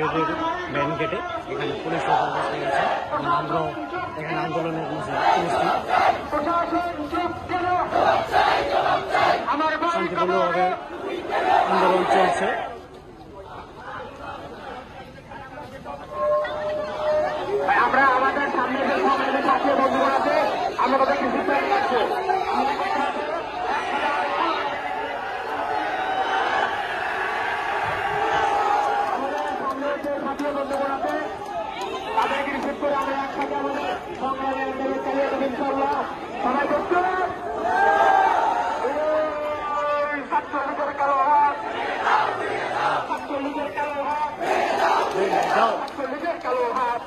কুয়েতের মেন গেটে। এখানে পুলিশ উপস্থিত হয়েছে এবং আমরাও এখানে আন্দোলনের মধ্যে শান্তিপূর্ণভাবে আন্দোলন চলছে। আমরা আমাদের সামনে যে ছাত্র বন্ধুরা আছে আমরা তাদেরকে সিদ্ধান্ত রাখবো। তাদেরকে রিসিভ করে আমরা একসাথে আমাদের সংগ্রামে আন্দোলন চালিয়ে দেবো ইনশাআল্লাহ। সবাই দেখতে ছাত্রলীগের কালো হাত, ছাত্রলীগের কালো হাত, ছাত্রলীগের কালো হাত।